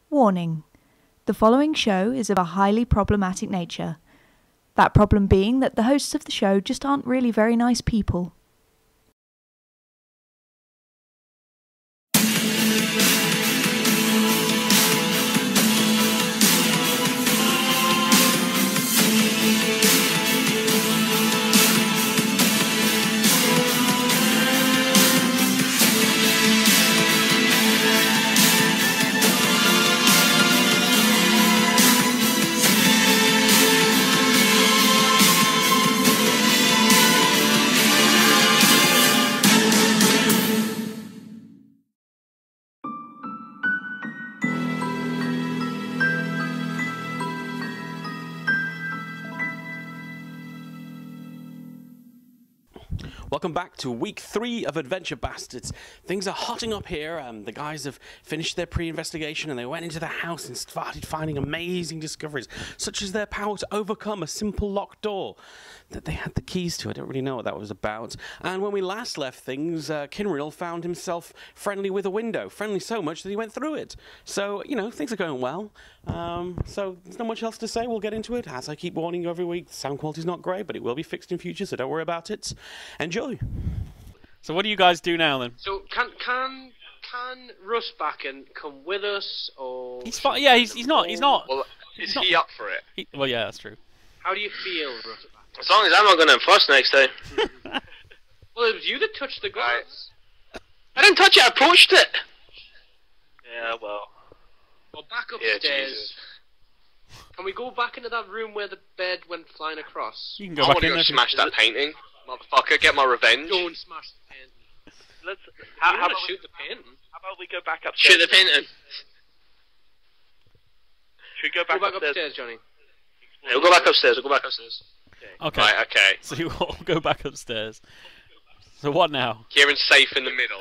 Warning: the following show is of a highly problematic nature. That problem being that the hosts of the show just aren't really very nice people. Welcome back to week 3 of Adventure Bastards. Things are hotting up here. The guys have finished their pre-investigation and they went into the house and started finding amazing discoveries, such as their power to overcome a simple locked door. That they had the keys to. I don't really know what that was about. And when we last left things, Kinril found himself friendly with a window. Friendly so much that he went through it. So, you know, things are going well. So there's not much else to say. We'll get into it. As I keep warning you every week, the sound quality's not great, but it will be fixed in future, so don't worry about it. Enjoy. So what do you guys do now then? So can Rustbacken come with us, or He's fine. Yeah, he's not. Well, is he up for it? Well, yeah, that's true. how do you feel, Rustbacken? As long as I'm not going to enforce next time. Well, it was you that touched the glass. I didn't touch it, I approached it! Yeah, well. Well, back Yeah, upstairs. Jesus. Can we go back into that room where the bed went flying across? You can I go want back to in go there. smash that painting. Motherfucker, get my revenge. Don't smash the painting. Let's. You How want about to shoot the painting? how about we go back upstairs? Shoot the painting. Should we go Go back, back upstairs, Johnny. Yeah, we'll go back upstairs, we'll go back upstairs. Okay. Right, okay. So you all go back upstairs. So what now? Kieran's safe in the middle.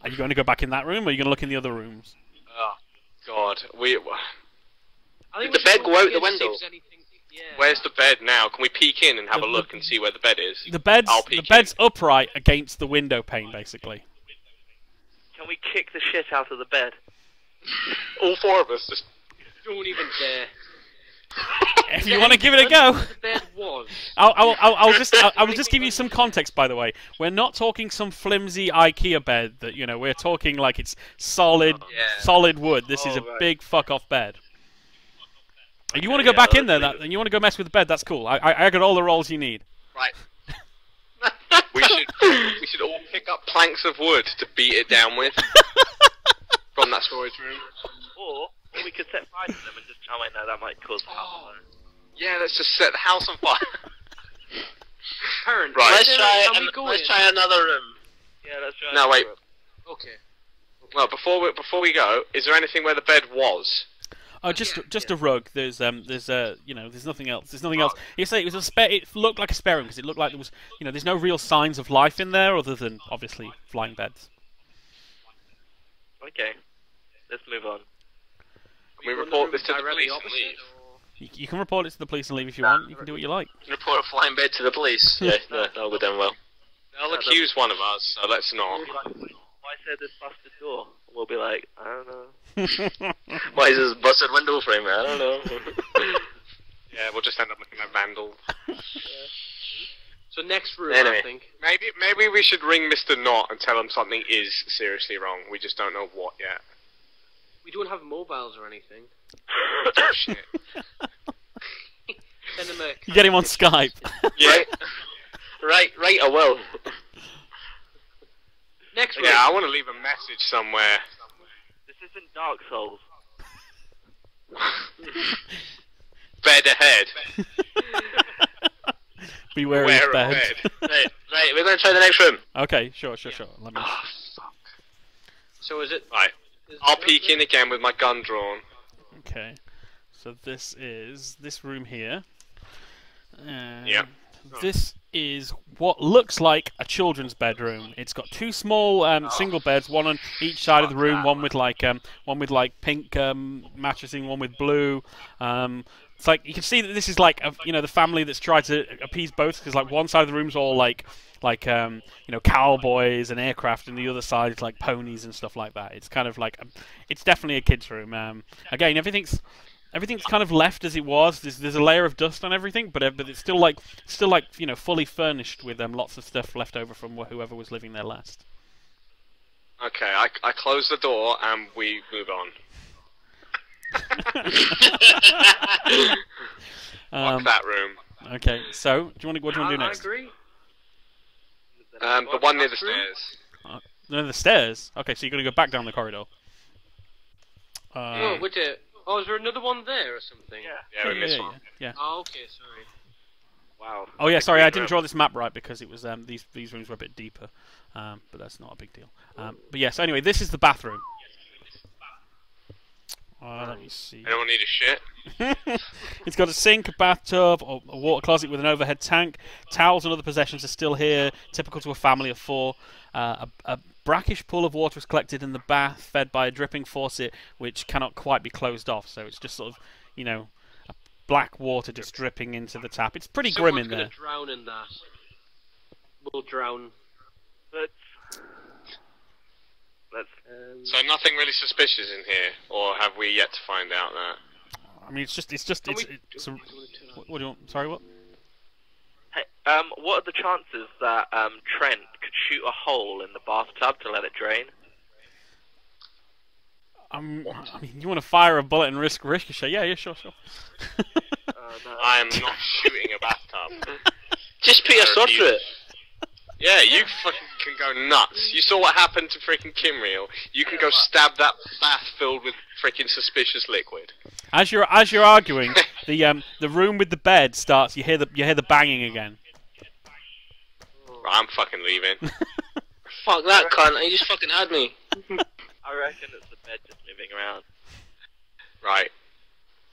Are you going to go back in that room, or are you going to look in the other rooms? Oh, God. I think Did the we should bed go out in the here to see window? if there's anything- Yeah. Where's the bed now? Can we peek in and have The- a look and see where the bed is? The bed's I'll peek bed's upright against the window pane, basically. Can we kick the shit out of the bed? All 4 of us just... Don't even dare. If you want to give it a go. The bed was. I'll just give you some context, by the way. We're not talking some flimsy IKEA bed that, you know, we're talking like it's solid, Yeah. solid wood. This is a right. big fuck-off bed. And you want to go back in there, and you want to go mess with the bed, that's cool. I got all the rolls you need. Right. we should all pick up planks of wood to beat it down with. From that storage room. Or we could set fire to them and just. Oh wait, no, that might cause fire. Yeah, let's just set the house on fire. Parent, Right. let's try another room. Yeah, let's try. No, wait. Okay. Well, before we go, is there anything where the bed was? Oh, just a rug. There's you know, there's nothing else. There's nothing else. You say it was a spare. It looked like a spare room because it looked like there was, you know, there's no real signs of life in there other than obviously flying beds. Okay, let's move on. Can we report this to the directly police and opposite, leave? You can report it to the police and leave if you want. You can do what you like. Report a flying bed to the police. Yeah, that'll go down well. They'll Yeah, accuse one of us, so let's not. Why say this busted door? We'll be like, I don't know. Why is this busted window frame? I don't know. Yeah, we'll just end up looking like vandals. So next room, Anyway. I think. Maybe we should ring Mr. Knott and tell him something is seriously wrong. We just don't know what yet. We don't have mobiles or anything. Oh shit. Send him a. You get him on Skype. Yeah. right, I will. Next room. Yeah, I want to leave a message somewhere. This isn't Dark Souls. Bed ahead. Be wary Where of bed. right, we're going to try the next room. Okay, sure. Let me. Oh, fuck. So is it? Right, I'll peek in again with my gun drawn. Okay. So this is this room here. Yeah. this is what looks like a children's bedroom. It's got two small single beds, one on each side of the room, one with like pink mattressing, one with blue. It's like you can see that this is like the family that's tried to appease both, because like one side of the room's all like cowboys and aircraft, and the other side is like ponies and stuff like that. It's kind of like it's definitely a kid's room. Again, everything's kind of left as it was. There's a layer of dust on everything, but it's still like fully furnished with lots of stuff left over from whoever was living there last. Okay, I close the door and we move on. Fuck that room. Okay, so what do you want to do next? I agree. The one near the stairs. No, the stairs. Okay, so you're gonna go back down the corridor. Oh, is there another one there or something? Yeah, we missed one. Yeah. Oh, okay, sorry. Wow. Oh yeah, sorry, I didn't draw this map right because it was these rooms were a bit deeper, but that's not a big deal. But yeah, so anyway, this is the bathroom. Let me see. Anyone need a shit? It's got a sink, a bathtub, a water closet with an overhead tank. Towels and other possessions are still here, typical to a family of 4. A brackish pool of water is collected in the bath, fed by a dripping faucet, which cannot quite be closed off. So it's just sort of, a black water just dripping into the tap. It's pretty grim in there. Someone's gonna drown in that. We'll drown. So nothing really suspicious in here, or have we yet to find out that? I mean, what do you want? Sorry, what? Hey, what are the chances that Trent could shoot a hole in the bathtub to let it drain? I mean, you want to fire a bullet and risk ricochet? Yeah, sure. No. I am not shooting a bathtub. Just put your sword through it. Yeah, you fucking can go nuts. You saw what happened to freaking Kimriel. You can go stab that bath filled with freaking suspicious liquid. As you're arguing, the room with the bed starts. You hear the banging again. Right, I'm fucking leaving. Fuck that cunt! You just fucking had me. I reckon it's the bed just moving around. Right.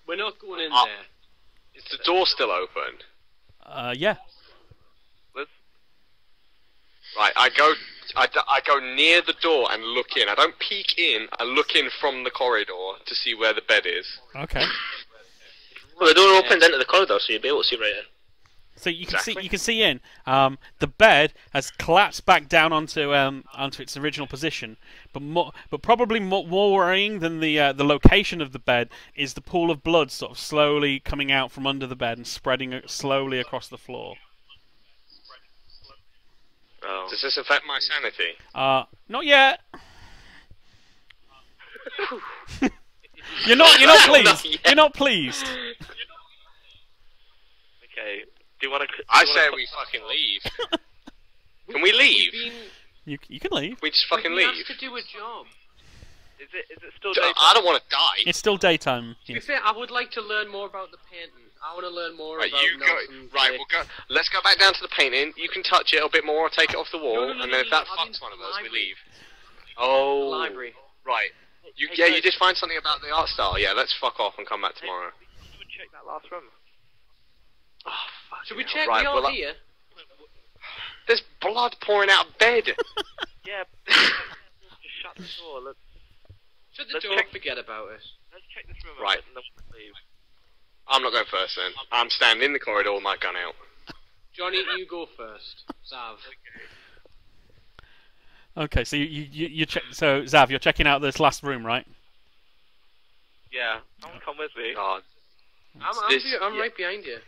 We're not going in there. Is the door still open? Yeah. Right, I go near the door and look in. I don't peek in. I look in from the corridor to see where the bed is. Okay. Well, the door opens into the corridor, so you'll be able to see right in. So you can see in. The bed has collapsed back down onto its original position, but probably more worrying than the location of the bed is the pool of blood sort of slowly coming out from under the bed and spreading slowly across the floor. Oh. Does this affect my sanity? Not yet. You're not pleased. You're not pleased. Okay. Do you want to? I say we fucking leave. Can we leave? You can leave. We just fucking leave. We have to do a job. Is it still daytime? I don't want to die. It's still daytime. To be fair, I would like to learn more about the painting. I want to learn more about Nelson. Right, we'll go. Let's go back down to the painting. You can touch it a bit more, take it off the wall, No, and then if that I mean fucks one of us, we library. leave. Oh. The library. Right. You Hey, did find something about the art style. Yeah, let's fuck off and come back tomorrow. Should we check that last room? Oh, fuck. Should we check right, the well, here? There's blood pouring out of bed. Yeah. Just shut the door. Shut the let's door, check- forget about it. Let's check this room Right. a bit and then we'll leave. I'm not going first then. I'm standing in the corridor with my gun out. Johnny, you go first. Zav. Okay, so you check. So Zav, you're checking out this last room, right? Yeah. Someone come with me. God. I'm right behind you.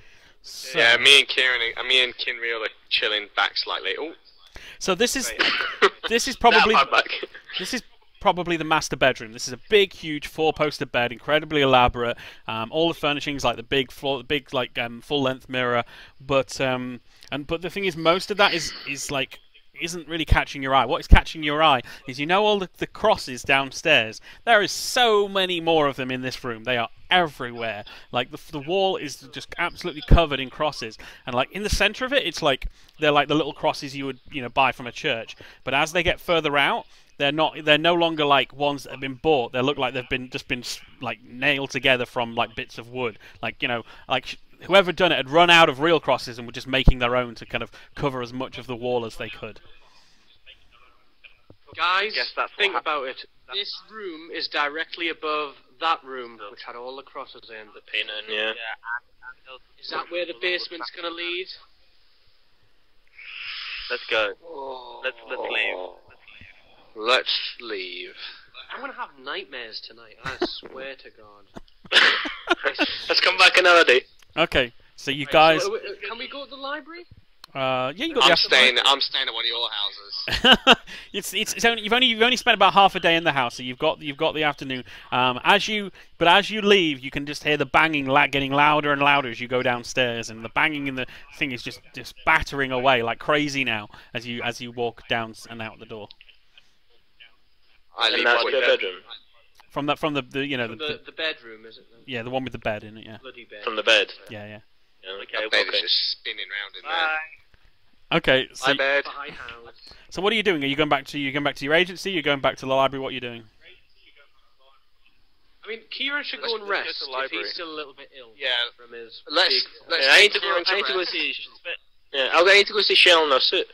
So, Yeah, me and Kinreal are chilling back slightly. Oh. So this is Now probably I'm back. this is probably the master bedroom. This is a big, huge four-poster bed, incredibly elaborate. All the furnishings, like the big floor, the big full-length mirror. But the thing is, most of that is like isn't really catching your eye. What is catching your eye is all the crosses downstairs. There is so many more of them in this room. They are everywhere. Like the wall is just absolutely covered in crosses, and like in the center of it, it's like they're like the little crosses you would buy from a church. But as they get further out, they're no longer like ones that have been bought. They look like they've been like nailed together from like bits of wood. Like whoever done it had run out of real crosses and were just making their own to kind of cover as much of the wall as they could. Guys, Guess that's think what about it. This room is directly above that room, which had all the crosses in. The painting, yeah. Is that where the basement's gonna lead? Let's go. Let's leave. Let's leave. I'm gonna have nightmares tonight. I swear to God. Let's come back another day. Okay, so you Right, guys... so, can we go to the library? yeah, you got the I'm staying at one of your houses. it's only you've only spent about half a day in the house, so you've got the afternoon. As you leave, you can just hear the banging getting louder and louder as you go downstairs, and the banging in the thing is just battering away like crazy now as you walk down and out the door. I leave that's one your bedroom. From the The bedroom, is it? yeah, the one with the bed in it, yeah. Bloody bed. From the bed. Yeah. Okay, The bed is just spinning round in there. Okay, so Hi, bed. Bye, house. so what are you doing? Are you going back to your agency? You're going back to the library? What are you doing? I mean, Kieran should go and Let's go to rest the if library. he's still a little bit ill. Yeah. From his Let's big... I need to Kieran go rest. see. Yeah, I need to go see Shell in her suit.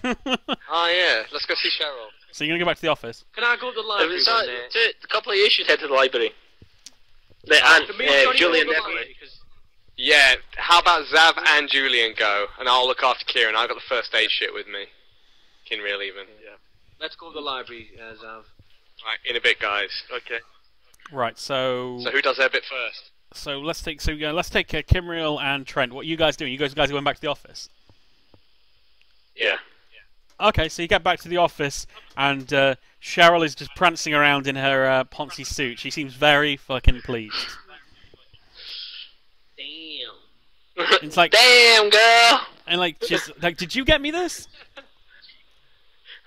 Oh yeah, let's go see Cheryl. So you're gonna go back to the office? Can I go to the library So, one day? a couple of you should head to the library. Can me and Johnny Julian go to the definitely. library? 'Cause Yeah, how about Zav and Julian go, and I'll look after Kieran. I've got the first aid shit with me. Kinreal even. Yeah. Let's go to the library, Zav. Right, in a bit, guys. Okay. Right. So So who does their bit first? let's take Kimriel and Trent. What are you guys doing? You guys going back to the office? Yeah. Okay, so you get back to the office, and Cheryl is just prancing around in her Ponzi suit. She seems very fucking pleased. Damn. It's like, Damn, girl! and like, she's like, did you get me this?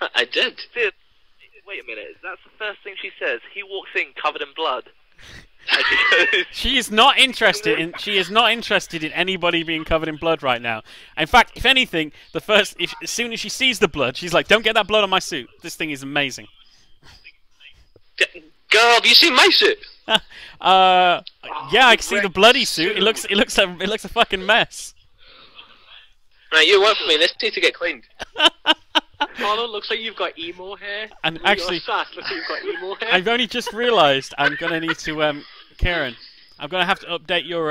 I did. Dude, wait a minute. That's the first thing she says. He walks in covered in blood. She is not interested in anybody being covered in blood right now. In fact, if anything, as soon as she sees the blood, she's like, "Don't get that blood on my suit. This thing is amazing." Girl, have you seen my suit? Yeah, I can see the bloody suit. It looks a fucking mess. Right, you work for me. This needs to get cleaned. Carlo, looks like you've got emo hair. And actually, Your sass looks like you've got emo hair. I've only just realised I'm gonna need to Kieran, I'm gonna have to update your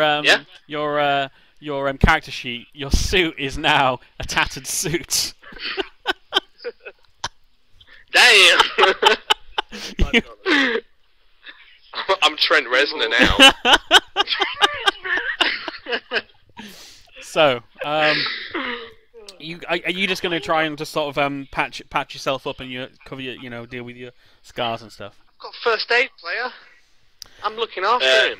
character sheet. Your suit is now a tattered suit. Damn! I'm Trent Reznor now. So, are you just going to try and just sort of patch yourself up and deal with your scars and stuff? I've got first aid, player. I'm looking after him.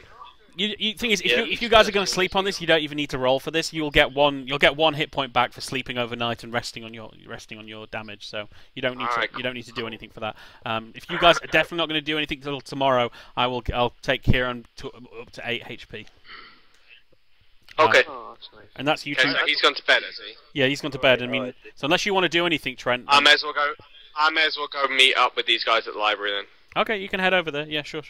You thing is, if you guys are going to sleep on this, you don't even need to roll for this. You'll get one hit point back for sleeping overnight and resting on your damage. So you don't need to do anything for that. If you guys are definitely not going to do anything till tomorrow, I'll take Kieran up to 8 HP. Okay. Oh, that's nice. And that's you Okay, two. so he's gone to bed, has he? Yeah, he's gone to bed. I mean, so unless you want to do anything, Trent. I may as well go meet up with these guys at the library then. Okay, you can head over there. Yeah, sure.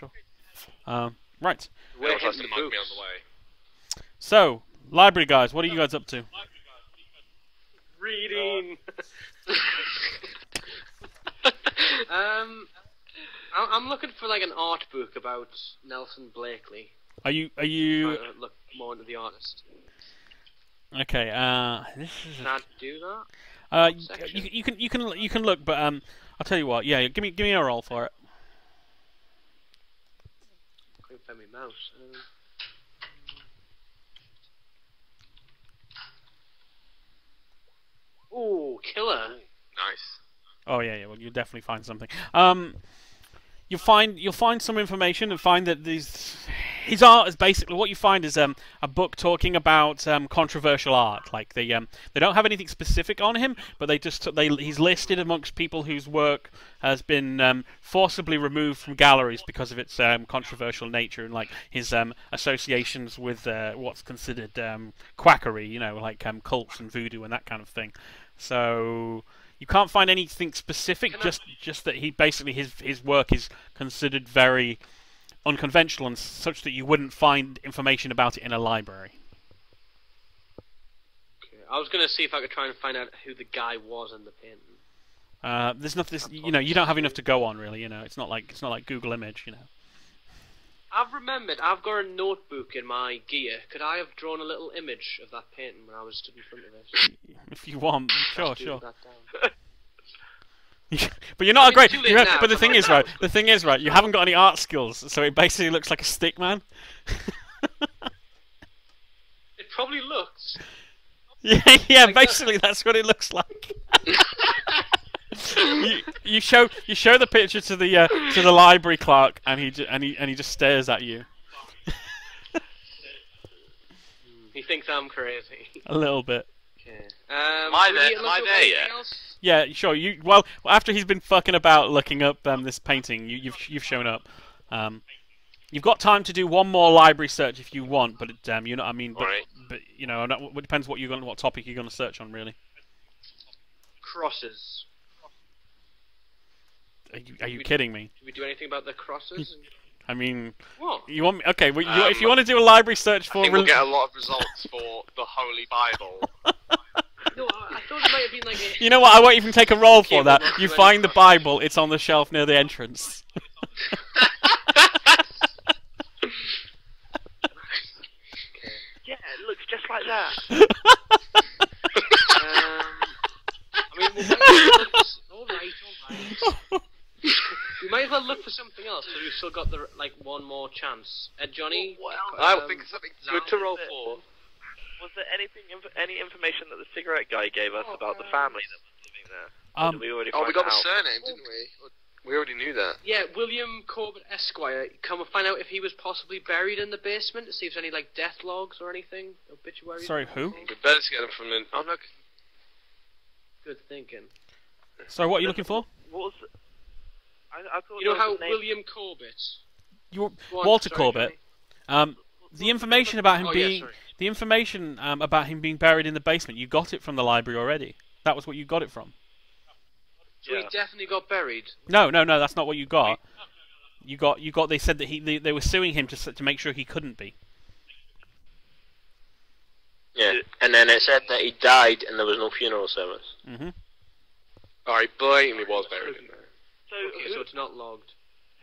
Right. They'll We're have hitting to the mug me books. on the way. So, library guys, what are you guys up to? Reading. I'm looking for like an art book about Nelson Blakely. Are you? Look more into the artist. Okay. This is. Can I do that? You can look, but I'll tell you what. Yeah, give me a roll for it. Couldn't find my mouse. Ooh, killer. Nice. Oh yeah. Well, you'll definitely find something. You'll find some information and find that his art is basically what you find is a book talking about controversial art. Like they don't have anything specific on him, but he's listed amongst people whose work has been forcibly removed from galleries because of its controversial nature and like his associations with what's considered quackery, like cults and voodoo and that kind of thing. So. You can't find anything specific, just that his work is considered very unconventional and such that you wouldn't find information about it in a library. I was gonna see if I could try and find out who the guy was in the painting. There's nothing. You know, you don't have enough to go on really. You know, it's not like Google Image. You know. I've remembered. I've got a notebook in my gear. Could I have drawn a little image of that painting when I was stood in front of it? If you want, sure. That down. But you're not a great. too late now, But the come thing on. is, right? The thing is, right? You haven't got any art skills, so it basically looks like a stick man. It probably looks. Yeah. Like Basically, that's what it looks like. you show the picture to the library clerk, and he just stares at you He thinks I'm crazy. a little bit. Okay. Am I there yet? Yeah, sure. Well, after he's been fucking about looking up this painting, you've shown up. You've got time to do one more library search if you want, but you know what I mean. But, Right. but you know, it depends what topic you're going to search on, really. Crosses. Are you kidding me? Did we do anything about the crosses? I mean, What? you want me? Okay, well, if you want to do a library search I for, think we'll get a lot of results for the Holy Bible. No, I thought it might have been like a... you know what? I won't even take a roll Okay, for that. we'll not You do find the any Bible; it's on the shelf near the entrance. Yeah, it looks just like that. I mean, alright. We might as well look for something else, so we've still got one more chance. Johnny? I think it's something good to roll for. Was there any information that the cigarette guy gave us about the family that was living there? Or did we already Oh, we find got the out? surname, didn't we? We already knew that. Yeah, William Corbett Esquire. Come and find out if he was possibly buried in the basement, to see if there's any, death logs or anything. Obituaries. Sorry, who? We better get them from the... Oh, no. Good thinking. So, what are you looking for? What was... I thought You know there how was a name... William Corbett... You Go on, Walter sorry, Corbett. Johnny. The information about him Oh, yeah, being sorry. the information about him being buried in the basement. You got it from the library already. That was what you got it from. So he definitely got buried. No, that's not what you got. You got. They said that they were suing him to make sure he couldn't be. Yeah, and then it said that he died and there was no funeral service. Mhm. Oh, he blatantly was buried in there. So, Okay, so it's not logged.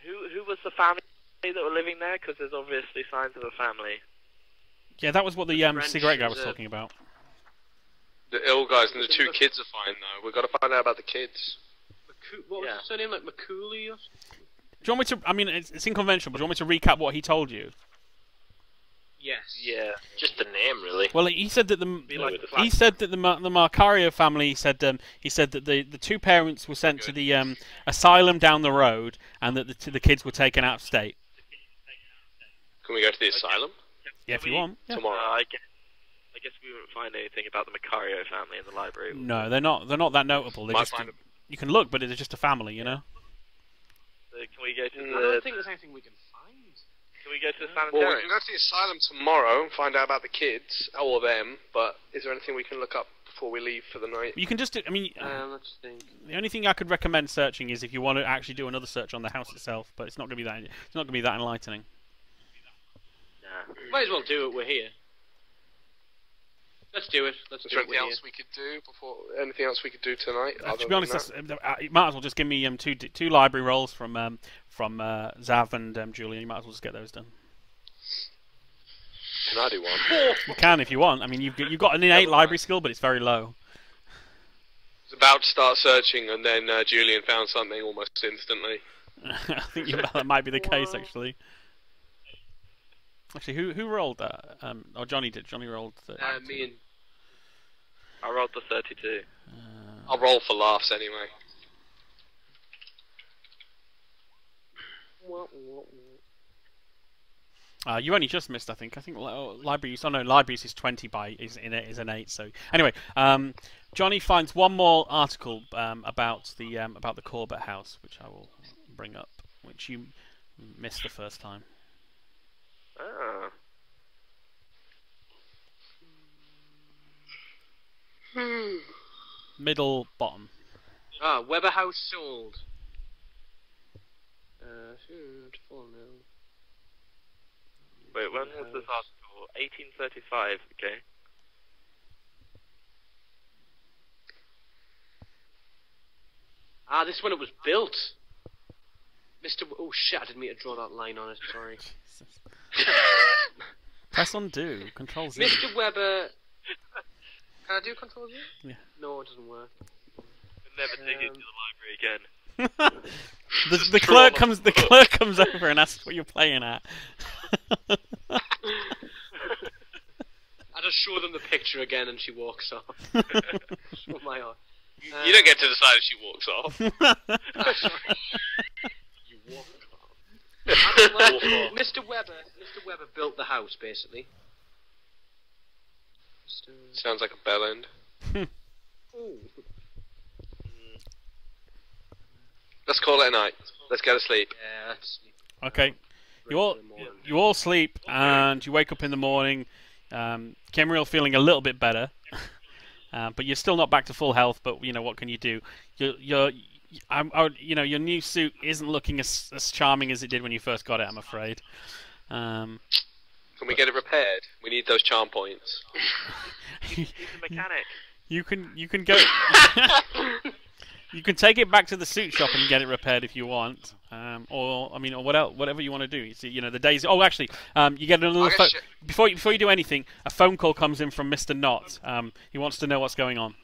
who was the family that were living there? Because there's obviously signs of a family. Yeah, that was what the French cigarette guy was is a- talking about. The ill guys and the two kids are fine, though. We've got to find out about the kids. What was Yeah. his surname? Like McCooley or something? Do you want me to? I mean, it's unconventional, but do you want me to recap what he told you? Yes. Yeah. Just the name, really. Well, he said that Be like the he said that the Marcario family said that the two parents were sent to the asylum down the road, and that the kids were taken out of state. Can we go to the asylum? Yeah, if you want. Yeah. Tomorrow. I guess we won't find anything about the Macario family in the library. No, they're not that notable. They're Might just find 'em. you can look, but it's just a family, you know. So can we go to I the? don't think there's anything we can find. Can we go to the Well, sanitarium? we can go to the asylum tomorrow and find out about the kids, or them, but is there anything we can look up before we leave for the night? You can just. I mean, Let's think. the only thing I could recommend searching is if you want to actually do another search on the house itself, but it's not going to be that. It's not going to be that enlightening. Nah. Might as well do it. We're here. Let's do it. Let's Is do there it. anything We're else we could do before? Anything else we could do tonight? To other be honest, than that? you might as well just give me two library rolls from Zav and Julian. You might as well just get those done. Can I do one? You can if you want. I mean, you've got an innate library skill, but it's very low. I was about to start searching, and then Julian found something almost instantly. I think that might be the case, actually. Actually, who rolled that? Oh, Johnny did. Johnny rolled. me and I rolled the 32. I'll roll for laughs anyway. You only just missed, I think. I think libraries. Oh no, libraries is 20 by is an 8. So anyway, Johnny finds one more article about the Corbett house, which I will bring up, which you missed the first time. Ah. Middle bottom. Weber House sold. Full now. Wait, when was this article? 1835. Okay. Ah, this is when it was built. Oh shit, I didn't mean to draw that line on it, sorry. Press undo. Control Z. Mr. Weber... Can I do Control Z? Yeah. No, it doesn't work. We'll never take it to the library again. The clerk comes over and asks what you're playing at. I just show them the picture again and she walks off. Oh my god. You don't get to decide if she walks off. You walk off. Mr. Weber built the house, basically. Sounds like a bell end. Ooh. Let's call it a night. Let's go to sleep. Yeah, let's sleep. Okay. You all sleep and you wake up in the morning. Kimriel feeling a little bit better, but you're still not back to full health. But you know what can you do? Your new suit isn't looking as charming as it did when you first got it. I'm afraid. Can we get it repaired? We need those charm points. He's a mechanic. You can go. You can take it back to the suit shop and get it repaired if you want, or whatever you want to do. You see, the days. Oh, actually, you get another before you do anything. A phone call comes in from Mr. Knott. He wants to know what's going on.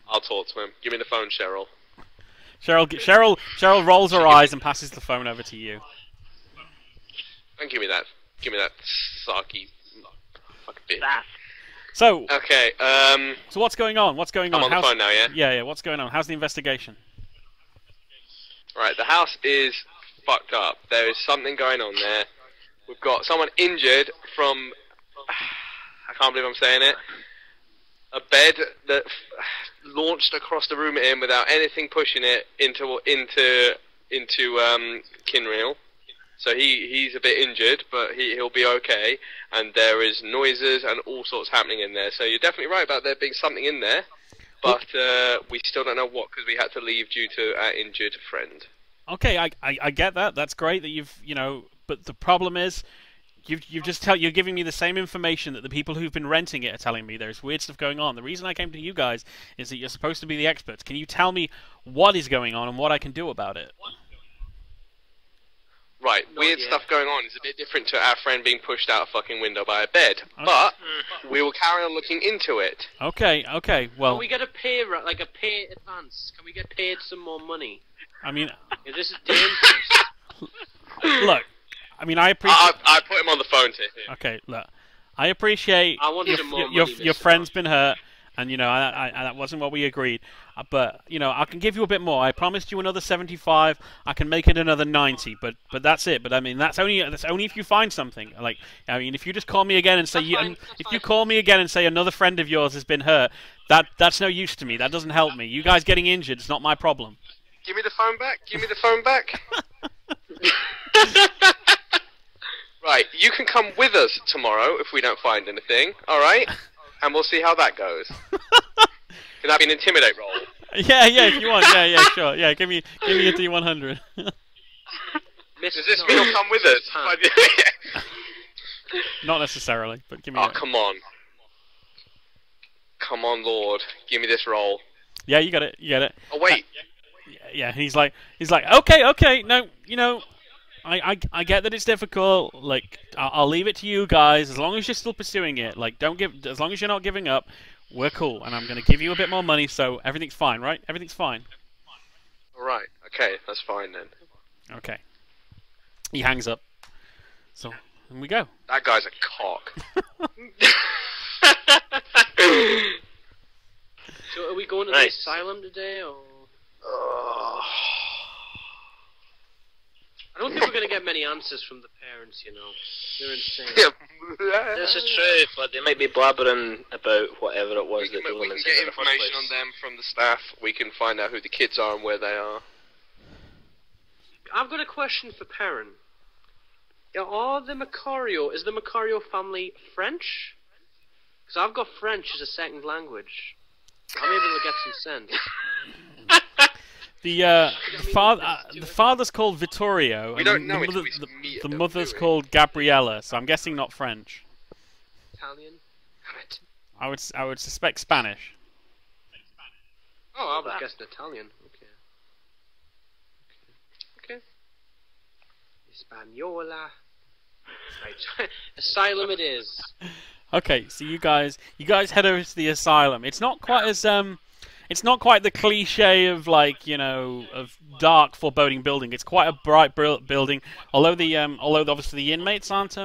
I'll talk to him. Give me the phone, Cheryl. Cheryl rolls her eyes and passes the phone over to you. And give me that sarky fucking bitch. So. Okay. So what's going on? What's going on? I'm on the phone now, yeah. Yeah. What's going on? How's the investigation? Right. The house is fucked up. There is something going on there. We've got someone injured from. I can't believe I'm saying it. A bed that launched across the room at him without anything pushing it into Kinreal. So he's a bit injured, but he'll be okay. And there is noises and all sorts happening in there. So you're definitely right about there being something in there, but we still don't know what because we had to leave due to our injured friend. Okay, I get that. That's great that you've but the problem is you're giving me the same information that the people who've been renting it are telling me. There's weird stuff going on. The reason I came to you guys is that you're supposed to be the experts. Can you tell me what is going on and what I can do about it? Right, weird stuff going on is a bit different to our friend being pushed out a fucking window by a bed. Okay. But we will carry on looking into it. Okay, well... Can we get a pay advance? Can we get paid some more money? I mean... This is dangerous. Look, I mean, I appreciate... I put him on the phone to him. Okay, look. I appreciate your friend's been hurt, and, that wasn't what we agreed. But, I can give you a bit more. I promised you another 75. I can make it another 90. But that's it. But I mean, that's only if you find something. Like, I mean, if you just call me again and say if you call me again and say another friend of yours has been hurt, that's no use to me. That doesn't help me. You guys getting injured is not my problem. Give me the phone back. Give me the phone back. Right, you can come with us tomorrow if we don't find anything. All right, and we'll see how that goes. Can that be an intimidate roll? Yeah, if you want. Yeah, sure. Yeah, give me a D100. Does this mean you'll come with us? Not necessarily, but give me. Oh, come on. Come on, Lord. Give me this roll. Yeah, you got it. Oh, wait. Yeah, he's like, okay. No, I get that it's difficult. Like, I'll leave it to you guys as long as you're still pursuing it. Like, as long as you're not giving up. We're cool, and I'm going to give you a bit more money, so everything's fine, right? Everything's fine. All right. Okay, that's fine then. Okay. He hangs up. So, and we go. That guy's a cock. So, are we going to the asylum today, or? I don't think we're going to get many answers from the parents, They're insane. This is true, but they might be blabbering about whatever it was we that can get information on them from the staff. We can find out who the kids are and where they are. I've got a question for Perrin. Is the Macario family French? Because I've got French as a second language. I'm able to get some sense. The father's called Vittorio. We don't know the mother's called Gabriella, so I'm guessing not French. Italian? I would suspect Spanish. Oh, I was guessing Italian. Okay. Hispaniola. Right. Asylum it is. Okay, so you guys head over to the asylum. It's not quite as it's not quite the cliche of like, you know, of dark foreboding building. It's quite a bright building. Although obviously the inmates aren't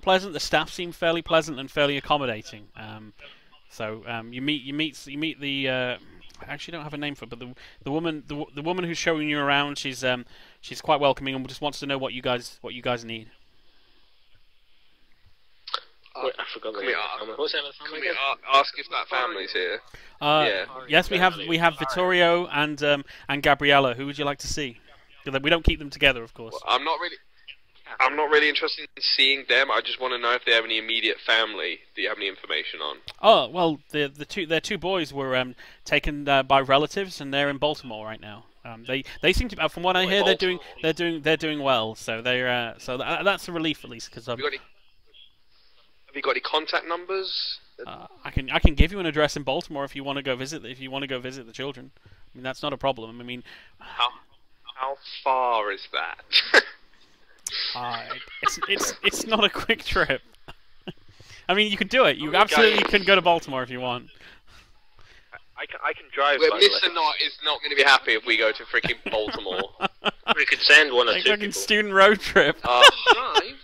pleasant, the staff seem fairly pleasant and fairly accommodating. You meet the I actually don't have a name for it, but the woman who's showing you around, she's quite welcoming and just wants to know what you guys need. Wait, I forgot the name. What's the name of the family? Can we ask if that family's here? Yeah. Yes, we have Vittorio and Gabriella. Who would you like to see? We don't keep them together, of course. Well, I'm not really interested in seeing them. I just want to know if they have any immediate family. Do you have any information on? Oh well, their two boys were taken by relatives, and they're in Baltimore right now. They seem to, from what I hear, they're doing well. So that's a relief at least, because have you got any contact numbers? I can give you an address in Baltimore if you want to go visit the children. I mean, that's not a problem. I mean, how far is that? it's not a quick trip. I mean, you could do it. You absolutely can go to Baltimore if you want. I can drive. Well, Mr. Knott is not going to be happy if we go to freaking Baltimore. We could send one or two fucking people. Student road trip. Drive?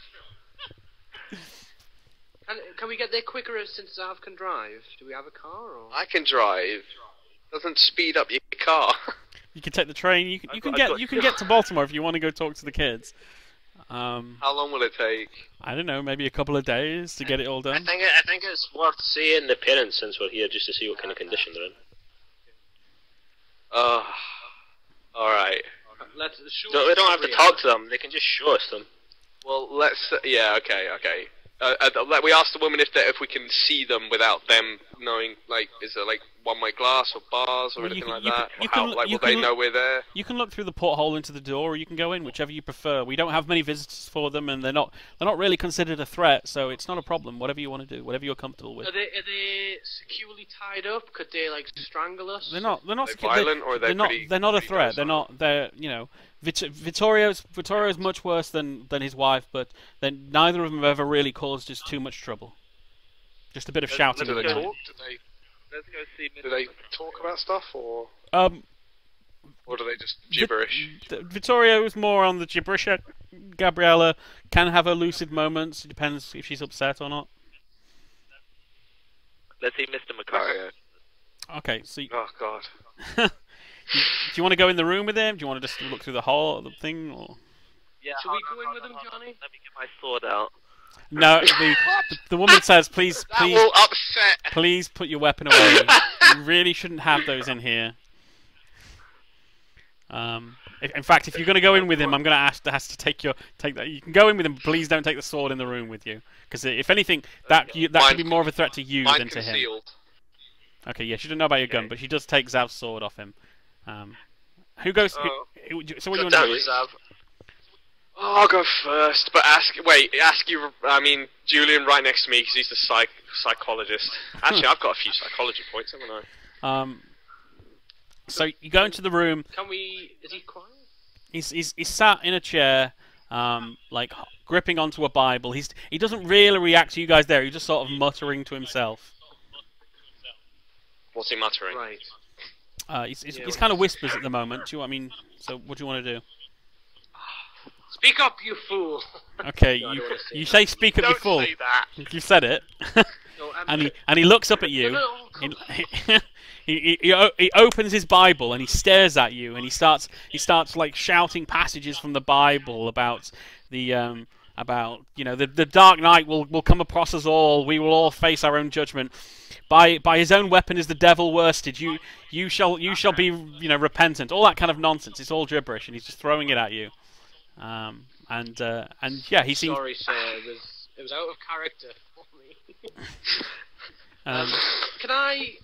Can we get there quicker since Zav can drive? Do we have a car? Or? I can drive. Doesn't speed up your car. You can take the train. You can get to Baltimore if you want to go talk to the kids. How long will it take? I don't know, maybe a couple of days to get it all done. I think it's worth seeing the parents since we're here just to see what kind of condition they're in. Alright. We don't have to talk to them, they can just show us them. Well, yeah, okay. We asked the woman if we can see them without them knowing, like, is there like one-way glass or bars or anything like that? Will they know we're there? You can look through the porthole into the door, or you can go in, whichever you prefer. We don't have many visitors for them, and they're not really considered a threat, so it's not a problem. Whatever you want to do, whatever you're comfortable with. Are they securely tied up? Could they like strangle us? They're not violent, or they're not a threat. They're you know. Vittorio's much worse than his wife, but then neither of them have ever really caused us too much trouble. Just a bit of shouting. Do they at the talk? night. Let's go see. Do they talk about stuff, or do they just gibberish? Vittorio is more on the gibberish. Gabriella can have her lucid moments. It depends if she's upset or not. Let's see Mr. McCarthy. Oh, yeah. Okay, so. Oh God. Do you want to go in the room with him? Do you want to just look through the hall, the thing, or? Yeah. Should we go in with him, Johnny? Let me get my sword out. No, the woman says, please, will upset. please put your weapon away. You really shouldn't have those in here. In fact, if you're going to go in with him, I'm going to ask to take that. You can go in with him, but please don't take the sword in the room with you, because if anything, that could be more of a threat to you than to him. Concealed. Okay, yeah, she doesn't know about your gun, but she does take Zav's sword off him. Who goes? So what do you want to do? Zav. Oh, I'll go first, but ask you. I mean, Julian right next to me because he's the psychologist. Actually, I've got a few psychology points, haven't I? So you go into the room. Can we? Is he quiet? He's sat in a chair, like gripping onto a Bible. He doesn't really react to you guys there. He's just sort of muttering to himself. What's he muttering? Right. He's kind of whispers at the moment. So what do you want to do? Speak up, you fool! Okay, No, you say speak up, you fool. Don't say that. You've said it. No, and he looks up at you. He opens his Bible and he stares at you, and he starts like shouting passages from the Bible about the the dark night will come across us all. We will all face our own judgment. By his own weapon is the devil worsted. You shall be repentant. All that kind of nonsense. It's all gibberish, and he's just throwing it at you. And yeah, he seems. Sorry, sir. It was out of character for me. Can I?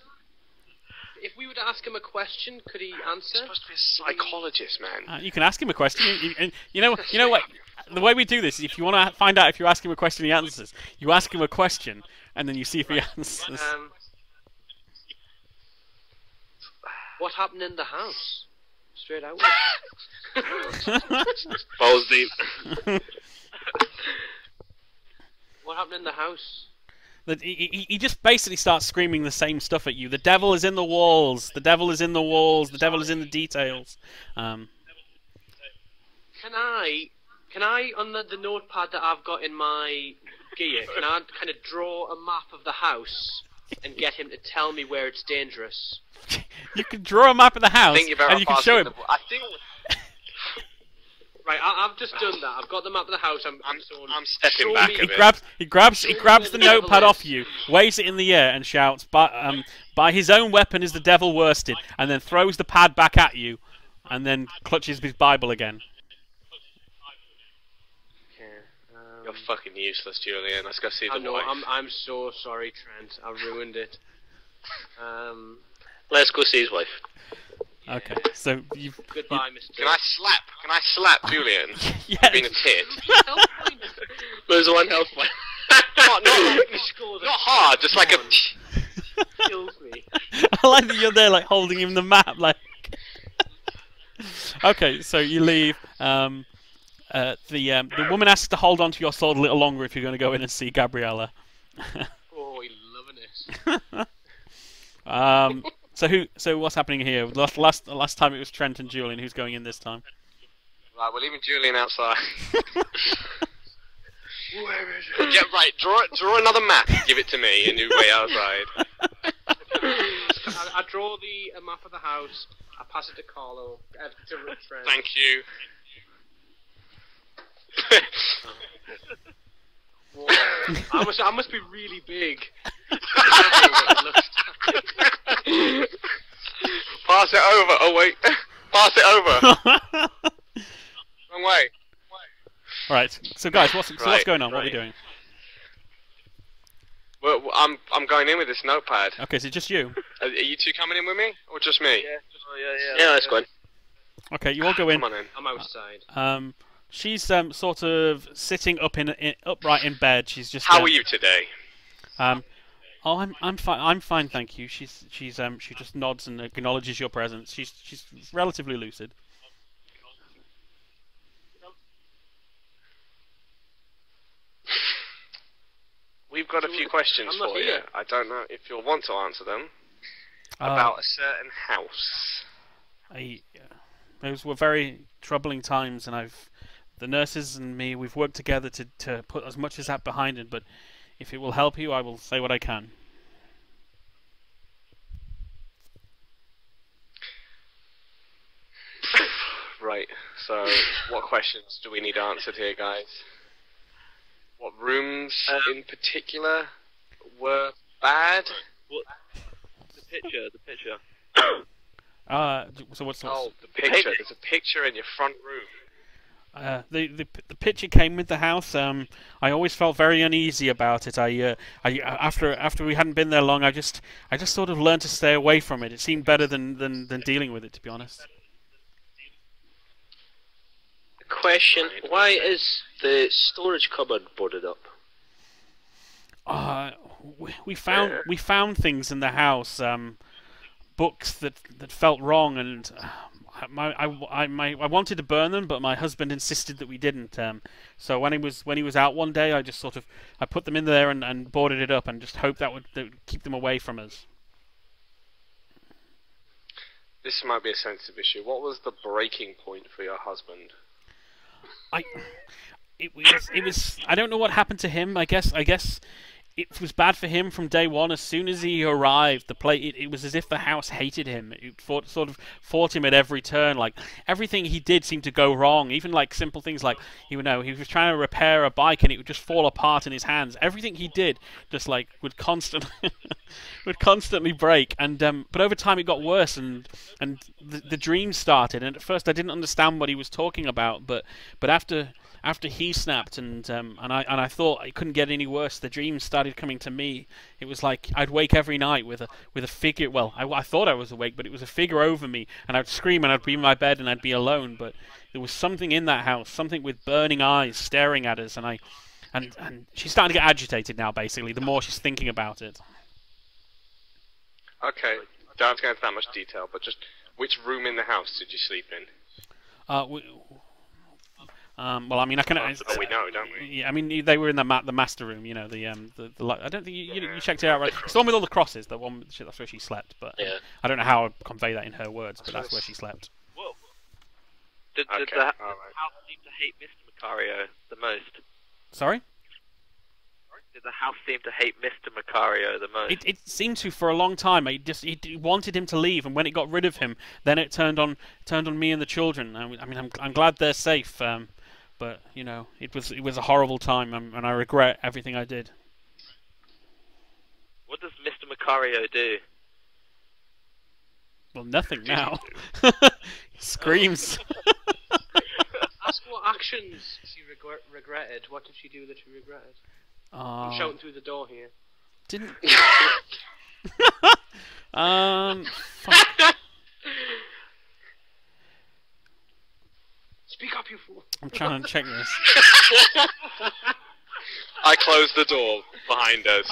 If we were to ask him a question, could he answer? He's supposed to be a psychologist, man. You can ask him a question. You know what? The way we do this is, if you want to find out if you ask him a question, he answers. You ask him a question, and then you see if he answers. What happened in the house? Straight out. Balls deep. What happened in the house? That he just basically starts screaming the same stuff at you. The devil is in the walls. The devil is in the walls. The devil is in the details. Can I on the notepad that I've got in my gear, can I kind of draw a map of the house and get him to tell me where it's dangerous? You can draw a map of the house, I think you're better and you can show him. I think Right, I've just done that. I've got the map of the house. I'm stepping show back me- a bit. He grabs the notepad off you, waves it in the air, and shouts, "By his own weapon is the devil worsted," and then throws the pad back at you, and then clutches his Bible again. You're fucking useless, Julian. Let's go see I the know. wife. I'm so sorry, Trent. I ruined it. Let's go see his wife. Okay, so you've... Goodbye, Mr. Can I slap Julian? Yes. Being a tit. There's one health point. not hard, just like a... Kills me. I like that you're there, like, holding him the map, like... Okay, so you leave. The woman asks to hold on to your sword a little longer if you're going to go in and see Gabriella. Oh, he's loving it. So what's happening here? Last time it was Trent and Julian. Who's going in this time? Right, we're leaving Julian outside. Where is it? Yeah, right, draw another map, give it to me, and you wait outside. I draw a map of the house. I pass it to Carlo. To Trent. Thank you. Whoa. I must be really big. Pass it over. Oh wait, pass it over. Wrong way. All right. So guys, what's going on? What are we right. doing? Well, I'm going in with this notepad. Okay, so just you. Are you two coming in with me, or just me? Yeah, let's go in. Okay, you all go in. Come on in. I'm outside. She's sort of sitting upright in bed. She's just. How are you today? Oh, I'm fine. I'm fine, thank you. She just nods and acknowledges your presence. She's relatively lucid. We've got a few questions I'm not for you. here. I don't know if you'll want to answer them. About a certain house. Those were very troubling times, and the nurses and me, we've worked together to put as much as that behind it. But if it will help you, I will say what I can. Right. So, what questions do we need answered here, guys? What rooms in particular were bad? What? The picture. So what's Oh, the picture. There's a picture in your front room. the picture came with the house. I always felt very uneasy about it. After we hadn't been there long, I just sort of learned to stay away from it. It seemed better than dealing with it, to be honest. Question: why is the storage cupboard boarded up? We found things in the house, books that felt wrong, and I wanted to burn them, but my husband insisted that we didn't. So when he was out one day, I put them in there and boarded it up, and just hoped that would keep them away from us. This might be a sensitive issue. What was the breaking point for your husband? It was I don't know what happened to him. I guess it was bad for him from day one. As soon as he arrived, it was as if the house hated him. It sort of fought him at every turn. Like everything he did seemed to go wrong. Even like simple things like he was trying to repair a bike and it would just fall apart in his hands. Everything he did just like would constantly break. And but over time it got worse and the dreams started. And at first I didn't understand what he was talking about. But after he snapped and I thought it couldn't get any worse, the dreams started coming to me. It was like I'd wake every night with a figure. Well, I thought I was awake, but it was a figure over me, and I'd scream, and I'd be in my bed, and I'd be alone. But there was something in that house, something with burning eyes staring at us, and she's starting to get agitated now. Basically, the more she's thinking about it. Okay. don't have to go into that much detail, but just which room in the house did you sleep in? Well, I mean, I can. Oh, we know, don't we? Yeah, I mean, they were in the master room. You know, the I don't think you checked it out, right? It's the one with all the crosses. The one that's where she slept. But Yeah. I don't know how I convey that in her words, but that's where she slept. Whoa. Did Okay, the alright. house seem to hate Mr. Macario the most? Sorry. Did the house seem to hate Mr. Macario the most? It seemed to for a long time. It wanted him to leave, and when it got rid of him, then it turned on me and the children. I mean, I'm glad they're safe. But you know, it was a horrible time, and I regret everything I did. What does Mr. Macario do? Well, nothing now. Screams. Ask what actions she regretted. What did she do that she regretted? I'm shouting through the door here. Didn't. Fuck. Speak up, you fool. I'm trying to check this. I closed the door behind us.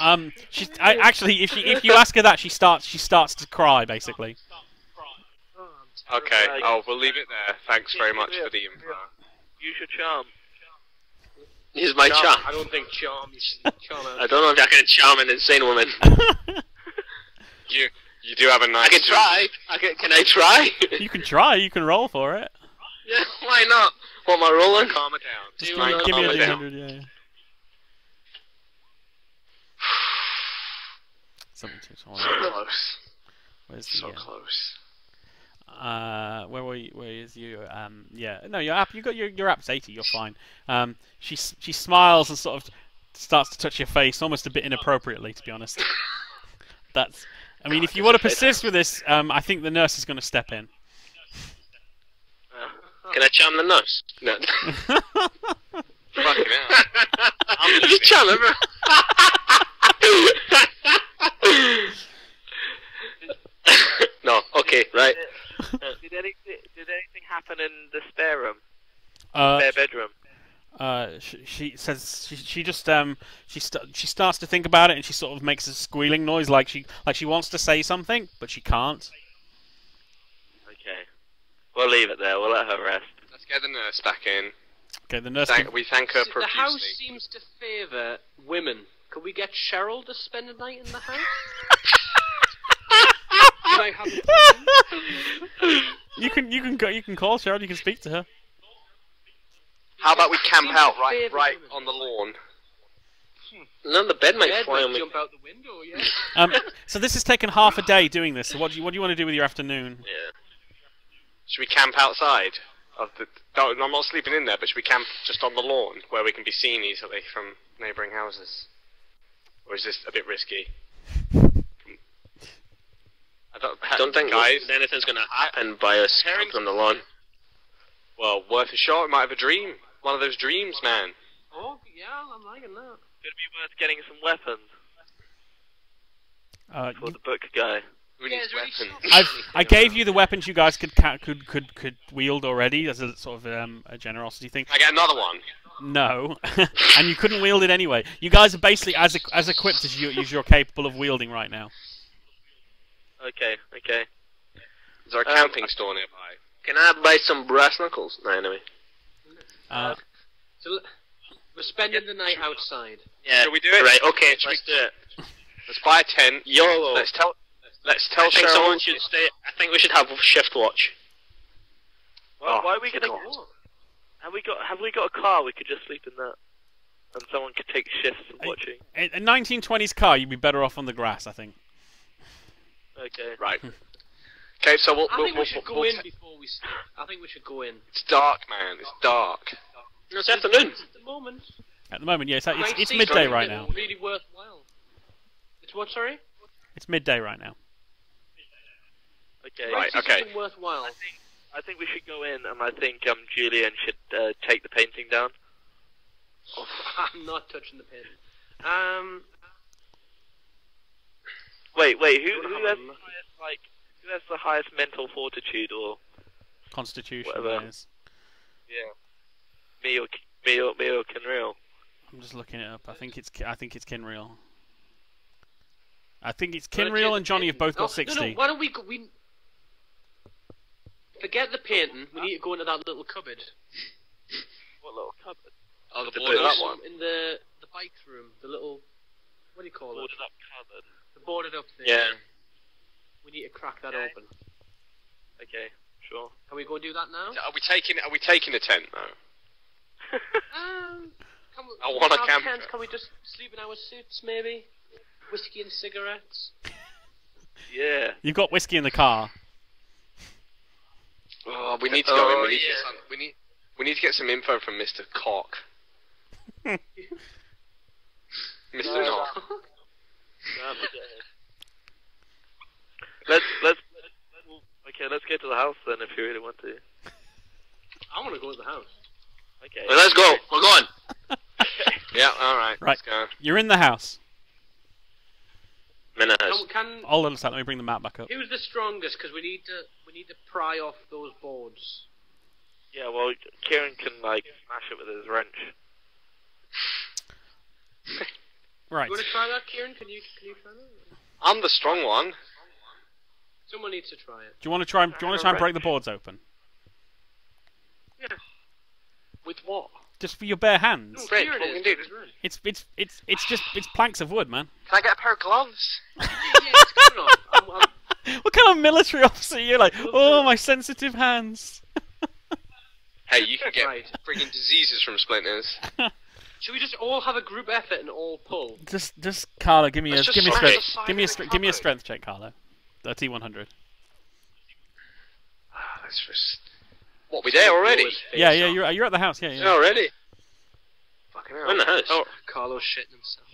Actually, if you ask her that, she starts to cry basically. Okay, we'll leave it there. Thanks very much for the info. Use your charm. Here's my charm. I don't think charm. Charm. I don't know if I can charm an insane woman. You do have a nice. I can try. Can I try? You can try. You can roll for it. Yeah, why not? What am I rolling? Calm her down. Just Try and give me calm a her down. D100, yeah. 72. So close. Where's the? So close. Where were you? Where is you? Yeah. No, your app. Your app's 80. You're fine. She smiles and sort of starts to touch your face, almost a bit inappropriately, to be honest. That's. I mean, if you want to persist with this, I think the nurse is going to step in. Can I charm the nurse? No. Fucking hell. I'm Just charm him. No. Okay. Right. Did anything happen in the spare room? Uh, Spare bedroom? she says she just she starts to think about it, and she sort of makes a squealing noise, like she wants to say something, but she can't. Okay. We'll leave it there. We'll let her rest. Let's get the nurse back in. Okay, the nurse. We thank her The profusely. house seems to favour women. Could we get Cheryl to spend a night in the house? Can I have a You can call Cheryl. You can speak to her. How about we camp Seems out to right favour women. on the lawn? No, the bed might Bed fly might on me. jump out the window, yeah. So this has taken half a day doing this. So what do you want to do with your afternoon? Yeah. Should we camp outside? No, I'm not sleeping in there, but should we camp just on the lawn where we can be seen easily from neighbouring houses? Or is this a bit risky? I don't think guys. anything's going to happen by us camping on the lawn. Well, worth a shot. We might have a dream. One of those dreams, man. Oh, yeah, I'm liking that. Could be worth getting some weapons for the book guy. Who Yeah, needs is there any weapons? shots? I gave you the weapons you guys could wield already as a sort of a generosity thing. I get another one. No, and you couldn't wield it anyway. You guys are basically as equipped as you're capable of wielding right now. Okay. Is there a camping store nearby? Can I buy some brass knuckles? No, anyway. So we're spending the night outside. Yeah. Shall we do it? Right, okay, Should we- let's do it. Let's buy a tent. YOLO. Let's tell I think Cheryl. someone should stay. I think we should have shift watch. Well, Oh, why are we gonna? God. Have we got a car? We could just sleep in that, and someone could take shifts of watching. A 1920s car, you'd be better off on the grass, I think. Okay. Right. Okay, so we'll. I think we should go in ta- before we sleep. I think we should go in. It's dark, man. It's dark. No, it's afternoon. At the moment. At the moment, yeah, it's might it's see midday something right that's now. Really worthwhile. It's what, sorry? It's midday right now. Okay. Right, Might see okay. something worthwhile. I think we should go in, and I think Julian should take the painting down. Oh, I'm not touching the pin. Wait. Who Don't has have the a highest, who has the highest mental fortitude, or Constitution, Whatever. that is. me or Kenreal? I'm just looking it up. I think it's Kinreal. I think it's Kinreal and Johnny have both got 60. No, why don't we go... Forget the painting, we need to go into that little cupboard. What little cupboard? Oh, the The boarded boot. up one. In the bike room, the little... What do you call it? Boarded up cupboard. The boarded up thing. Yeah. We need to crack that Okay. open. Okay, sure. Can we go and do that now? Are we taking a tent though? Can we, I want a have camper. tents? Can we just sleep in our suits, maybe? Whiskey and cigarettes? Yeah. You've got whiskey in the car. Oh, we need to go in. Oh, We need to yeah. get some. We need to get some info from Mr. Cock. Mr. Knock. Let's get to the house then if you really want to. I want to go to the house. Okay. Well, let's go. We're going. Yeah. All right. Right. Let's go. You're in the house. Menace. Can Hold on a second, let me bring the map back up. who's the strongest? Because we need to pry off those boards. Yeah, well, Kieran can like smash it with his wrench. Right. You want to try that, Kieran? Can you try that? I'm the strong one. Someone needs to try it. Do you want to try and break the boards open? With what? Just for your bare hands? No, Fred, Kieran what is. we can do? It's planks of wood, man. Can I get a pair of gloves? Yeah, it's good enough. What kind of military officer are you? Like, oh, my sensitive hands. Hey, you can get Right. friggin' diseases from splinters. Should we just all have a group effort and all pull? Just Carlo, give me a Let's just strength, smash the side give me a of the give me a cupboard. strength check, Carlo. The T100. Let's just. What? We there already? Yeah, you're at the house. Yeah, Yeah, yeah. already. Fucking hell. We're in the house. Oh, Carlos shitting himself.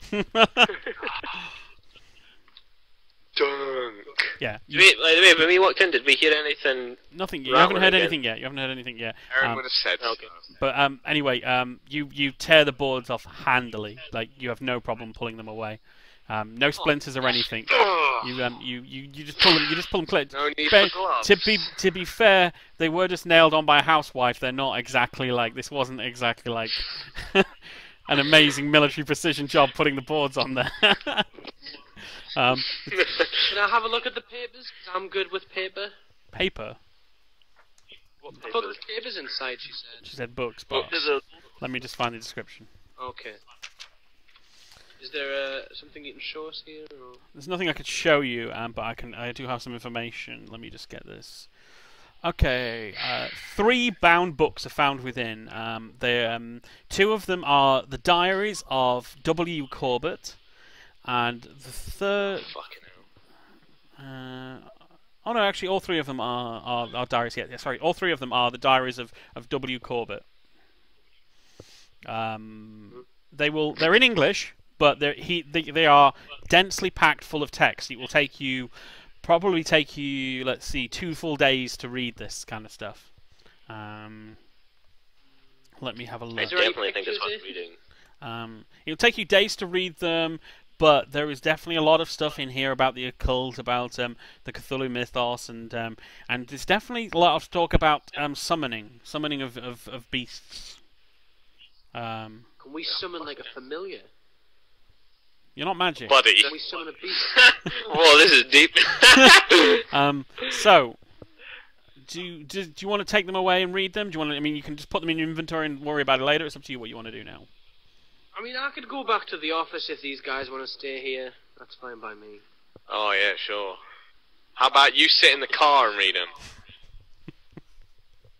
dunk. Yeah. Wait, when we walked in, did we hear anything? Nothing. You Right, haven't heard again. anything yet. You haven't heard anything yet. Aaron would have said. Okay. But anyway, you tear the boards off handily. Like you have no problem pulling them away. No splinters or anything. You just pull them. You just pull them clear. No need But for gloves. to be fair, they were just nailed on by a housewife. They're not exactly like this. Wasn't exactly like an amazing military precision job putting the boards on there. Can I have a look at the papers? 'Cause I'm good with paper. Paper. What I thought there was papers inside, she said. She said books, but let me just find the description. Okay. Is there something you can show us here? Or? There's nothing I could show you, but I do have some information. Let me just get this. Okay, 3 bound books are found within. Two of them are the diaries of W. Corbett, and the third. Fucking hell. Oh no, actually, all 3 of them are diaries. Yeah, sorry, all 3 of them are the diaries of W. Corbett. They're in English, but they are densely packed full of text. It will probably take you, let's see, 2 full days to read this kind of stuff. Let me have a I look. there any definitely think it's pictures worth in? reading. It'll take you days to read them, but there is definitely a lot of stuff in here about the occult, about the Cthulhu mythos, and there's definitely a lot of talk about summoning of beasts. Can we summon like a familiar? You're not magic. Buddy. Can we summon a beast? Whoa, this is deep. So, do you want to take them away and read them? Do you want to? I mean, you can just put them in your inventory and worry about it later. It's up to you what you want to do now. I mean, I could go back to the office if these guys want to stay here. That's fine by me. Oh yeah, sure. How about you sit in the car and read them?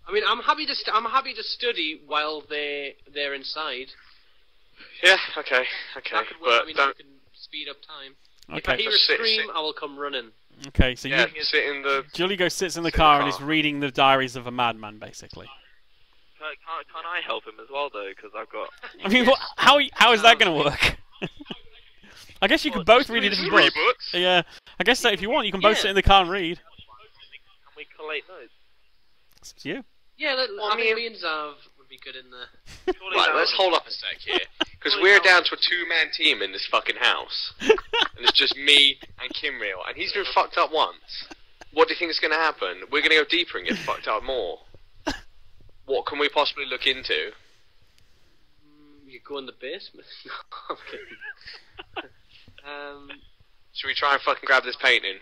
I mean, I'm happy to study while they're inside. Yeah. Okay. That could work. But I mean, don't. we can speed up time. If I Okay. hear a Just sit- scream, sit. I will come running. Okay. So Yeah. Sit in the. Julie sits in the Sit in car the and is car. reading the diaries of a madman, basically. Can't I help him as well though? Because I've got. I mean, how is that going to work? I guess you could both read a different book. books. Yeah. I guess so if you want, you can both Yeah. sit in the car and read. Can we collate notes? It's up to you. Yeah, Well, I me mean, me and Zav would be good in the. Right, let's hold up a sec here, because we're down to a 2-man team in this fucking house, and it's just me and Kimriel, and he's been fucked up once. What do you think is going to happen? We're going to go deeper and get fucked up more. What can we possibly look into? You could go in the basement. No, I'm kidding. Should we try and fucking grab this painting?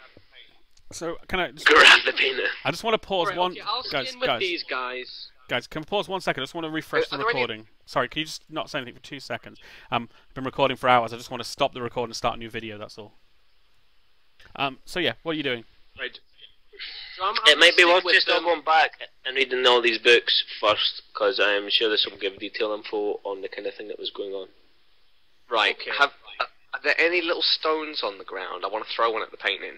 So can I? Just, Grab the painting. I just want to pause Right, one. okay, I'll skin with these guys. Guys, can we pause 1 second? I just want to refresh the recording. Sorry, can you just not say anything for 2 seconds? I've been recording for hours. I just want to stop the recording and start a new video. That's all. So yeah, what are you doing? Right. So It might be worth just all going back and reading all these books first, because I'm sure this will give detailed info on the kind of thing that was going on. Right. Okay. Are there any little stones on the ground? I want to throw one at the painting.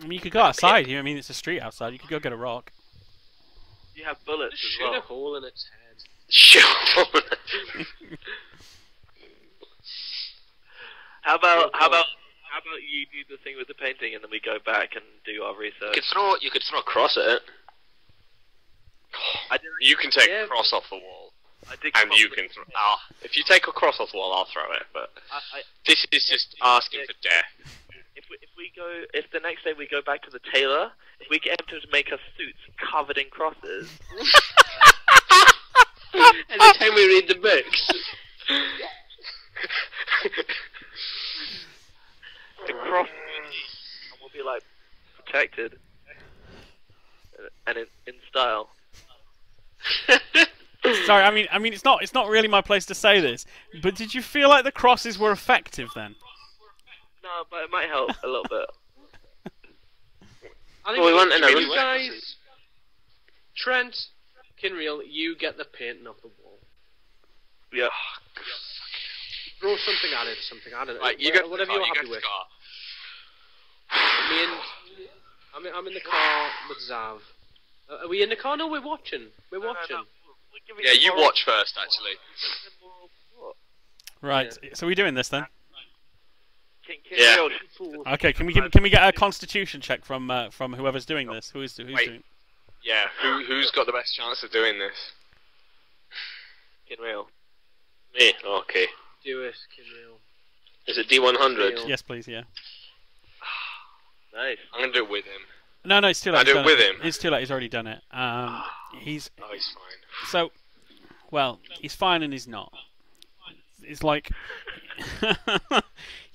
I mean, you could go outside. I mean, it's a street outside. You could go get a rock. You have bullets Just as shoot well. a hole in its head. Shoot. How about you do the thing with the painting and then we go back and do our research? You could throw a cross at it. You can take Yeah. a cross off the wall, I did and you can throw. If you take a cross off the wall, I'll throw it. But this is just asking for death. If the next day we go back to the tailor, if we get him to make us suits covered in crosses, Every time we read the books. the cross, and we'll be like protected and in style. Sorry, I mean, it's not really my place to say this, but did you feel like the crosses were effective then? No, but it might help a little bit. I think Well, we went in a you room. guys, Trent, Kinreal, you get the painting off the wall. Yeah. Throw something at it, Right, you get whatever the car, you're you happy get with. the car. I'm in the car with Zav. Are we in the car? No, we're watching. We're watching. Yeah, you watch first, actually. Right. So we're doing this then. Yeah. Okay. Can we get a Constitution check from whoever's doing this? Who's Wait. doing? Yeah, who's got the best chance of doing this? Kinreal. Me? Okay. Do it, Kinreal. Is it D100? Yes, please. Yeah. Nice. I'm gonna do it with him. No, it's too late. I He's do it done with him. It's too late. He's already done it. He's Oh, he's fine. so. Well, he's fine and he's not. It's like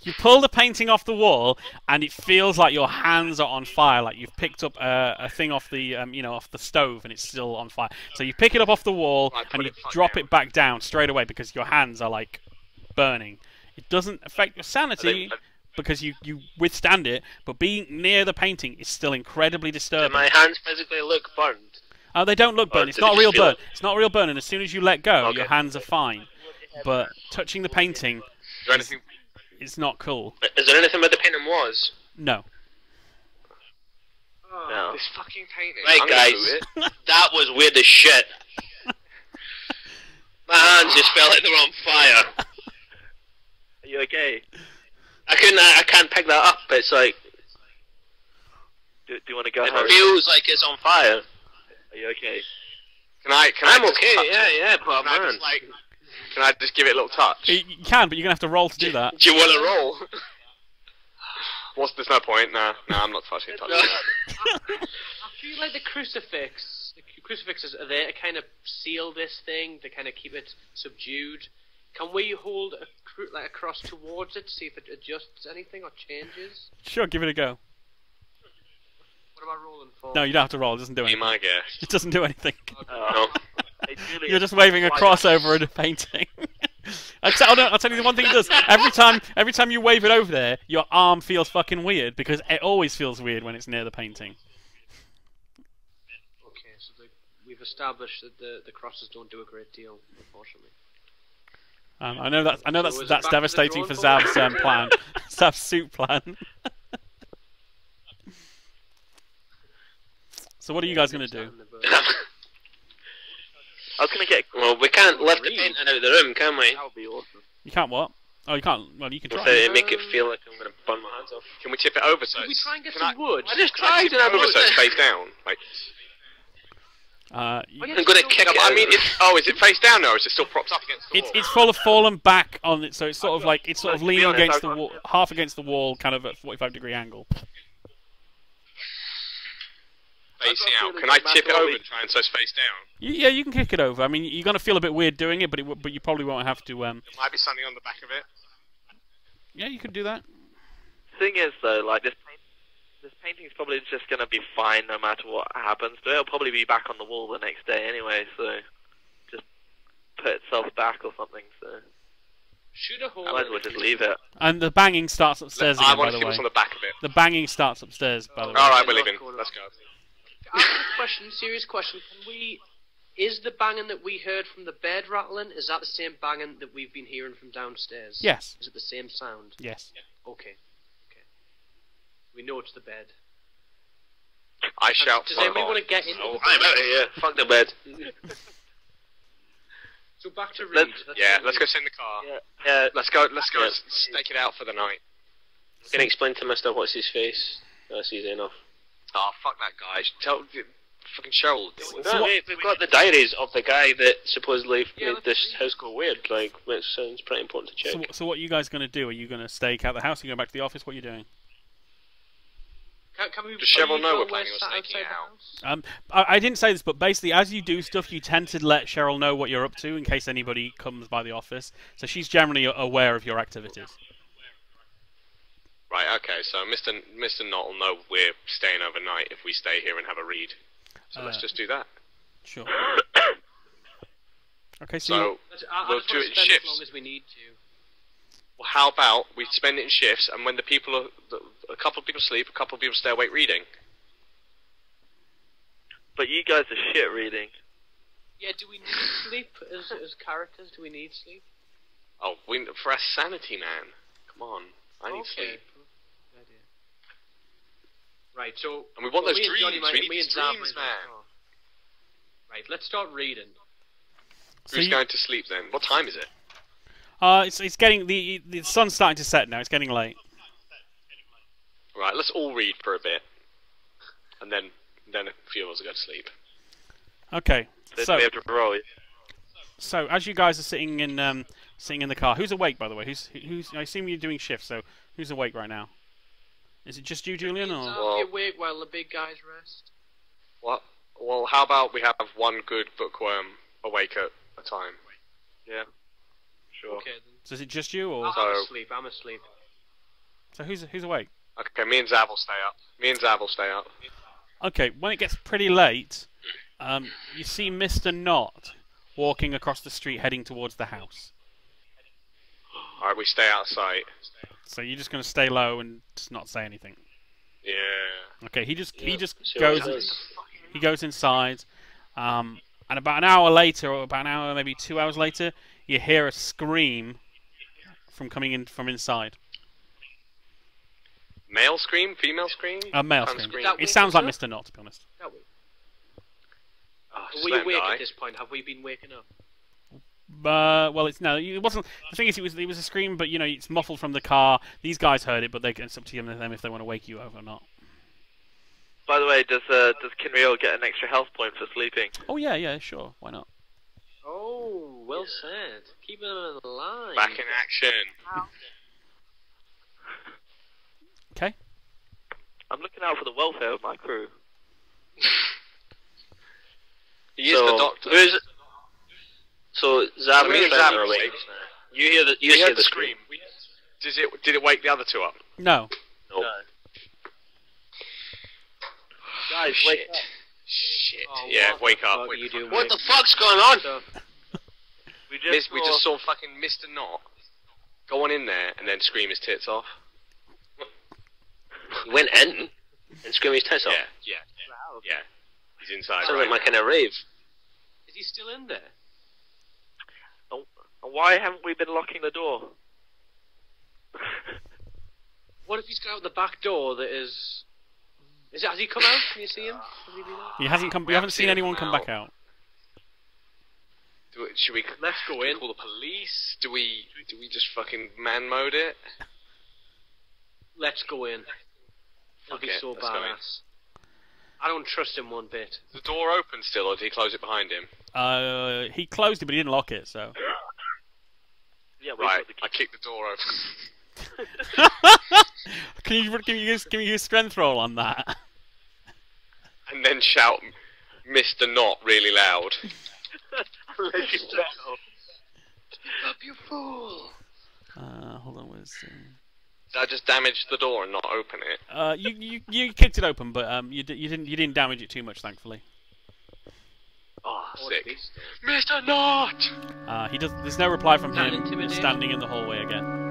you pull the painting off the wall, and it feels like your hands are on fire. Like you've picked up a thing off the off the stove, and it's still on fire. So you pick it up off the wall Right, put and you it back drop down. it back down straight away because your hands are like burning. It doesn't affect your sanity because you withstand it, but being near the painting is still incredibly Do disturbing. my hands physically look burned? Oh, they don't look Or burnt. It's did not you real feel burn. it? It's not real burn, and as soon as you let go, Okay. your hands are fine. But touching the painting, Is there anything? it's not cool. Is there anything where the painting was? No. No. This fucking painting. Right, I'm gonna guys. do it. That was weird as shit. My hands just felt like they were on fire. Are you okay? I can't pick that up. It's like, Do you want to go it home? feels like it's on fire. Are you okay? Can I I'm just okay, touch yeah, it? yeah, but Can I man. just, like, can I just give it a little touch? You can, but you're going to have to roll to do that. Do you want to roll? There's no point. Nah, I'm not touching it. I feel like the crucifixes are there to kind of seal this thing, to kind of keep it subdued. Can we hold a cross towards it to see if it adjusts anything or changes? Sure, give it a go. What am I rolling for? No, you don't have to roll. It doesn't do Be anything. my guess. It doesn't do anything. No. You're just waving a cross over a painting. I'll tell you the one thing it does. Every time you wave it over there, your arm feels fucking weird because it always feels weird when it's near the painting. Okay, so we've established that the crosses don't do a great deal, unfortunately. I know that's So is it that's back to the devastating for drawing Zav's board? plan. Zav's suit plan. So what are you guys gonna do? I was gonna get. Well, we can't lift the Green. painting out of the room, can we? That would be awesome. You can't what? Oh, you can't. Well, you can try. Without it make it feel like I'm gonna burn my hands off. Can we tip it over so Can we it's... try and get can some wood? I just Can I tried tip and it I over was so it's face down? Like... I'm gonna kick No, it but I out. mean, is it face down now, or is it still propped up against the wall? It's full of fallen back on it, so it's sort of like it's sort of To be leaning honest, against I the got- wall, half against the wall, kind of at 45-degree angle. facing I've out. got Can I feeling tip it that over might and try and so it's face down? Yeah, you can kick it over. I mean, you're gonna feel a bit weird doing it, but but you probably won't have to. There might be something on the back of it. Yeah, you could do that. thing is, though, like this painting's probably just gonna be fine no matter what happens to it. It'll probably be back on the wall the next day anyway, so just put itself back or something. So Shoot a hole. I might as well just leave it. And the banging starts upstairs I again, want by to the see way. what's on the back of it. The banging starts upstairs, by the way. Alright, we're leaving. Let's go. Ask a question, serious question. Is the banging that we heard from the bed rattling, is that the same banging that we've been hearing from downstairs? Yes. Is it the same sound? Yes. Okay. We know it's the bed. I shout Does fuck anybody off. want to get into Oh, the I'm out of here. Fuck the bed. So back to Reed. Let's go sit in the car. Yeah. Let's go Yeah. stake it out for the night. Can I explain to Mr. What's his face? That's easy enough. Oh, fuck that guy. Tell fucking Cheryl. No, we've got the diaries of the guy that supposedly made this house go weird. Like, it sounds pretty important to check. So what are you guys going to do? Are you going to stake out the house? Are you going back to the office? What are you doing? Can we, Does Cheryl know we're planning planning on staking it out? I didn't say this, but basically, as you do stuff, you tend to let Cheryl know what you're up to in case anybody comes by the office. So she's generally aware of your activities. Right, okay, so Mr. Knott will know we're staying overnight if we stay here and have a read. So let's just do that. Sure. Okay, So, I we'll just do want it to in spend shifts. as long as we need to. Well, how about we spend it in shifts, and when the people are, a couple of people sleep, a couple of people stay awake reading. But you guys are shit reading. Yeah, do we need sleep as characters? Do we need sleep? Oh, for our sanity, man. Come on, I need sleep. Good idea. Right, so... And we want those me and Johnny dreams. might- We need me these and Zab dreams, might- man. oh. Right, let's start reading. So Who's you- going to sleep then? What time is it? It's getting the sun's starting to set now. It's getting late. Right, let's all read for a bit, and then a few of us will go to sleep. Okay. So we have to roll. So as you guys are sitting in the car, who's awake by the way? Who's? I assume you're doing shifts. So who's awake right now? Is it just you, Julian, or? Zab, be awake while the big guys rest. What? Well, how about we have one good bookworm awake at a time? Yeah. Sure. Okay, then. So is it just you, or? I'm asleep, I'm asleep. So who's awake? Okay, me and Zav will stay up. Okay, when it gets pretty late, you see Mr. Knott walking across the street heading towards the house. Alright, we stay out of sight. So you're just going to stay low and just not say anything. Yeah. Okay, he just So goes what is- he goes inside, and about an hour later, or about an hour, maybe 2 hours later, you hear a scream coming in from inside. Male scream? Female scream? A male Kind of scream. That It sounds like wakes Mr. Knott, to be honest. That way. Oh, Are just we let him awake die. at this point? Have we been waking up? Well, it wasn't. The thing is, it was a scream, but you know, it's muffled from the car. These guys heard it, but it's up to them if they want to wake you up or not. By the way, does Kinriel get an extra health point for sleeping? Oh yeah, sure. Why not? Oh, well said. Keeping it alive. Back in action. Okay. I'm looking out for the welfare of my crew. He is the doctor. So Zab Me and and Zab Zab are are awake. awake. You hear the We hear heard the scream. scream. Did it wake the other two up? No. No. Guys, wake up. Shit. Oh, Yeah, what wake the up. fuck Wake are you the fuck doing, up. What the fuck's going on? So, We just We just saw fucking Mr. Knott go on in there and then scream his tits off. He went in and screamed his tits off. Yeah. wow. Yeah. He's inside Sounds right like my now. kind of rave. Is he still in there? Why haven't we been locking the door? What if he's got out the back door that is... has he come out? Can you see him? Has he been out? He hasn't come. We haven't seen anyone come back out. Should we? Let's go in. Call the police? Do we just fucking man mode it? Let's go in. It'll be Okay, so let's go in. badass. I don't trust him one bit. Is the door open still, or did he close it behind him? He closed it, but he didn't lock it. So. Yeah, we Right. got the key. I kicked the door open. Can you use strength roll on that? And then shout, Mr. Knott, really loud. Unless you tell. Up, you fool! Hold on, where's? Did I just damage the door and not open it? You kicked it open, but you didn't damage it too much, thankfully. Oh, sick. Mr. Knott! There's no reply from Is that him. He's intimidating? standing in the hallway again.